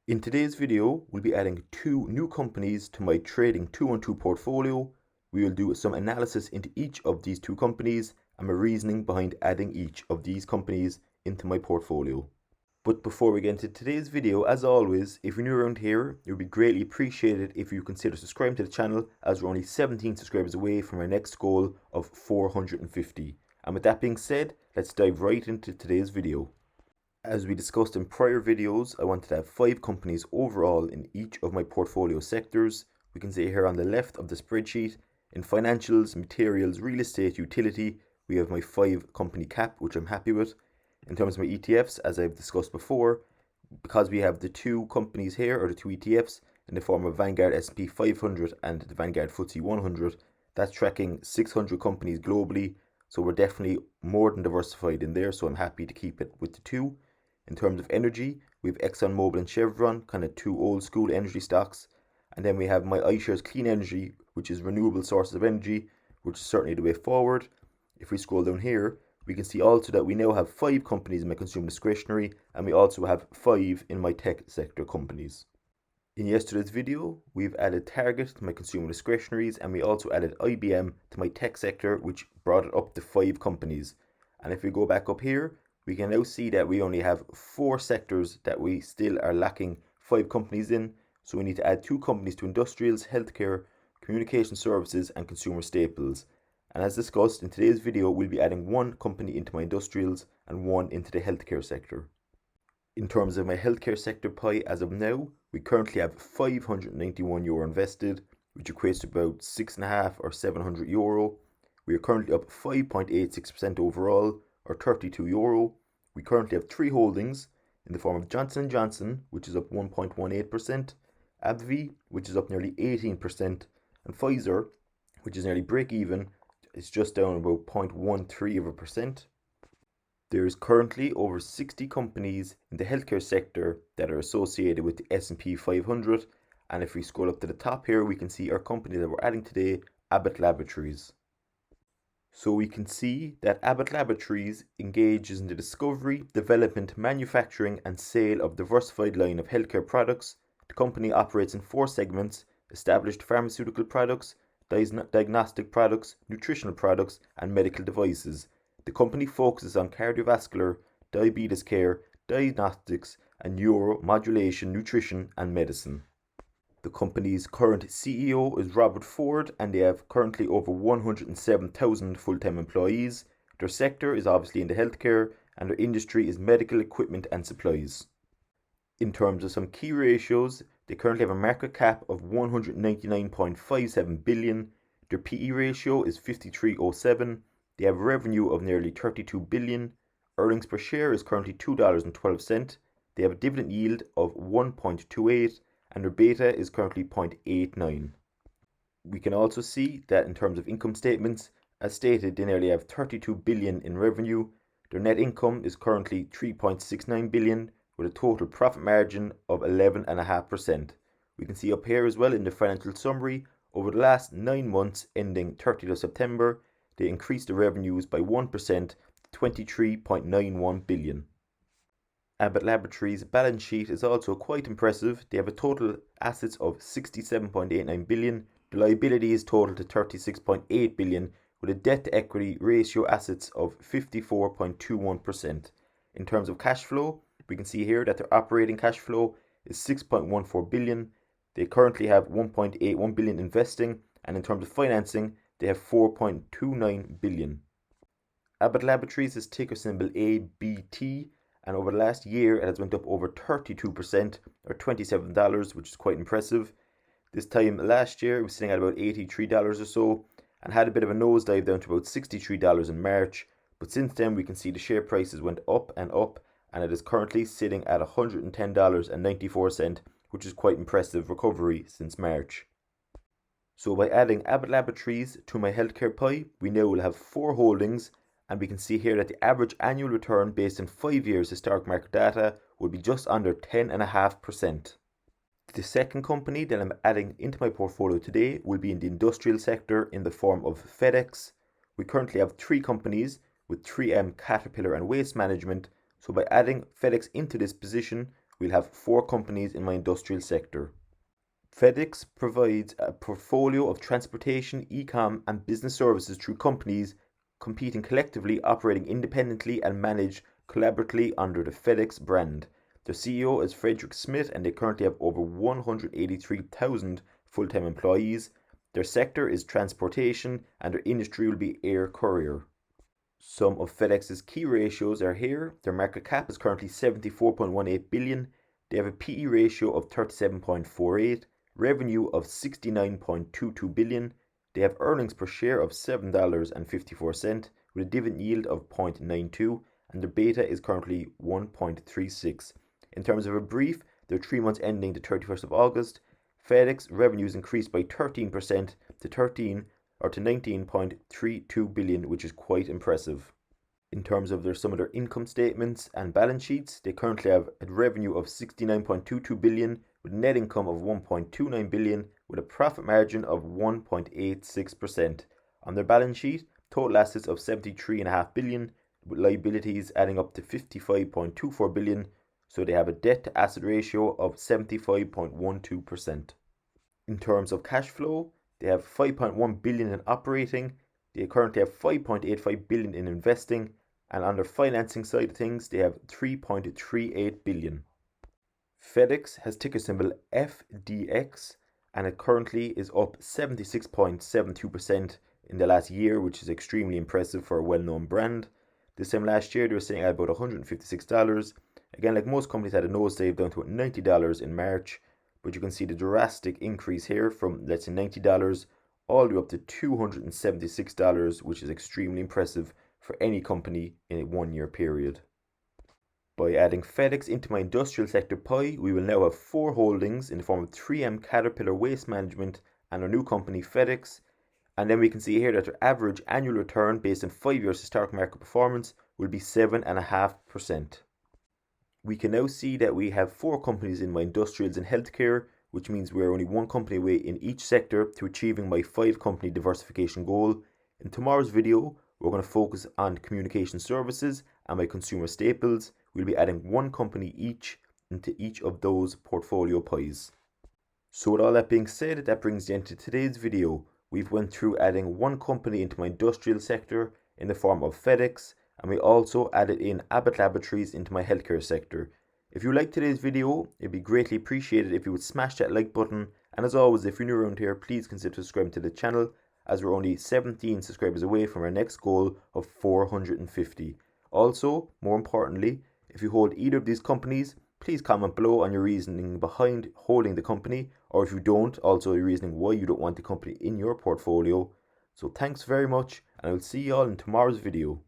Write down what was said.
In today's video, we'll be adding two new companies to my trading 2-on-2 portfolio. We will do some analysis into each of these two companies and my reasoning behind adding each of these companies into my portfolio. But before we get into today's video, as always, if you're new around here, it would be greatly appreciated if you consider subscribing to the channel, as we're only 17 subscribers away from our next goal of 450. And with that being said, let's dive right into today's video. As we discussed in prior videos, I wanted to have 5 companies overall in each of my portfolio sectors. We can see here on the left of the spreadsheet, in financials, materials, real estate, utility, we have my 5 company cap, which I'm happy with. In terms of my ETFs, as I've discussed before, because we have the two companies here, or the two ETFs, in the form of Vanguard S&P 500 and the Vanguard FTSE 100, that's tracking 600 companies globally, so we're definitely more than diversified in there, so I'm happy to keep it with the two. In terms of energy, we have ExxonMobil and Chevron, kind of two old school energy stocks. And then we have my iShares Clean Energy, which is renewable sources of energy, which is certainly the way forward. If we scroll down here, we can see also that we now have 5 companies in my consumer discretionary, and we also have 5 in my tech sector companies. In yesterday's video, we've added Target to my consumer discretionaries, and we also added IBM to my tech sector, which brought it up to 5 companies. And if we go back up here, we can now see that we only have 4 sectors that we still are lacking 5 companies in. So we need to add 2 companies to industrials, healthcare, communication services, and consumer staples. And as discussed in today's video, we'll be adding 1 company into my industrials and 1 into the healthcare sector. In terms of my healthcare sector pie, as of now, we currently have €591 invested, which equates to about 6.5 or €700. We are currently up 5.86% overall, or €32. We currently have 3 holdings in the form of Johnson & Johnson, which is up 1.18%, Abbot, which is up nearly 18%, and Pfizer, which is nearly break even, is just down about 0.13%. There is currently over 60 companies in the healthcare sector that are associated with the S&P 500, and if we scroll up to the top here, we can see our company that we're adding today, Abbot Laboratories. So we can see that Abbot Laboratories engages in the discovery, development, manufacturing and sale of a diversified line of healthcare products. The company operates in 4 segments: established pharmaceutical products, diagnostic products, nutritional products and medical devices. The company focuses on cardiovascular, diabetes care, diagnostics and neuromodulation, nutrition and medicine. The company's current CEO is Robert Ford, and they have currently over 107,000 full-time employees. Their sector is obviously in the healthcare, and their industry is medical equipment and supplies. In terms of some key ratios, they currently have a market cap of 199.57 billion. Their PE ratio is 53.07. They have revenue of nearly 32 billion. Earnings per share is currently $2.12. They have a dividend yield of 1.28. and their beta is currently 0.89. We can also see that in terms of income statements, as stated, they nearly have 32 billion in revenue. Their net income is currently 3.69 billion with a total profit margin of 11.5%. We can see up here as well in the financial summary, over the last 9 months ending 30th of September, they increased the revenues by 1% to 23.91 billion. Abbot Laboratories' balance sheet is also quite impressive. They have a total assets of 67.89 billion. The liabilities total to 36.8 billion with a debt to equity ratio assets of 54.21%. In terms of cash flow, we can see here that their operating cash flow is 6.14 billion. They currently have 1.81 billion investing, and in terms of financing, they have 4.29 billion. Abbot Laboratories is ticker symbol ABT. And over the last year, it has went up over 32%, or $27, which is quite impressive. This time last year, it was sitting at about $83 or so, and had a bit of a nosedive down to about $63 in March. But since then, we can see the share prices went up, and it is currently sitting at $110.94, which is quite impressive recovery since March. So by adding Abbot Laboratories to my healthcare pie, we now will have 4 holdings. And we can see here that the average annual return based on 5 years historic market data will be just under 10.5%. The second company that I'm adding into my portfolio today will be in the industrial sector in the form of Fedex. We currently have 3 companies with 3M, Caterpillar and Waste Management. So by adding Fedex into this position, we'll have 4 companies in my industrial sector. Fedex provides a portfolio of transportation, e-com and business services through companies competing collectively, operating independently and managed collaboratively under the Fedex brand. The CEO is Frederick Smith and they currently have over 183,000 full-time employees. Their sector is transportation and their industry will be air courier. Some of FedEx's key ratios are here. Their market cap is currently 74.18 billion. They have a PE ratio of 37.48, revenue of 69.22 billion. They have earnings per share of $7.54 with a dividend yield of 0.92 and their beta is currently 1.36. In terms of a brief, their 3 months ending the 31st of August, FedEx revenues increased by 13% to 19.32 billion, which is quite impressive. In terms of some of their income statements and balance sheets, they currently have a revenue of 69.22 billion with net income of 1.29 billion with a profit margin of 1.86%. On their balance sheet, total assets of 73.5 billion with liabilities adding up to 55.24 billion, so they have a debt to asset ratio of 75.12%. In terms of cash flow, they have 5.1 billion in operating, they currently have 5.85 billion in investing, and on their financing side of things, they have 3.38 billion. FedEx has ticker symbol FDX and it currently is up 76.72% in the last year, which is extremely impressive for a well-known brand. This time last year, they were sitting at about $156. Again, like most companies, had a nosedive down to $90 in March, but you can see the drastic increase here from, let's say, $90 all the way up to $276, which is extremely impressive for any company in a 1 year period. By adding FedEx into my industrial sector pie, we will now have 4 holdings in the form of 3M Caterpillar Waste Management and our new company FedEx. And then we can see here that their average annual return based on 5 years historic market performance will be 7.5%. We can now see that we have 4 companies in my industrials and healthcare, which means we're only 1 company away in each sector to achieving my 5 company diversification goal. In tomorrow's video, we're going to focus on communication services and my consumer staples. We'll be adding 1 company each into each of those portfolio pies. So with all that being said, that brings the end to today's video. We've went through adding 1 company into my industrial sector in the form of FedEx, and we also added in Abbot Laboratories into my healthcare sector. If you liked today's video, it'd be greatly appreciated if you would smash that like button, and as always, if you're new around here, please consider subscribing to the channel as we're only 17 subscribers away from our next goal of 450. Also, more importantly, if you hold either of these companies, please comment below on your reasoning behind holding the company, or if you don't, also your reasoning why you don't want the company in your portfolio. So thanks very much, and I will see you all in tomorrow's video.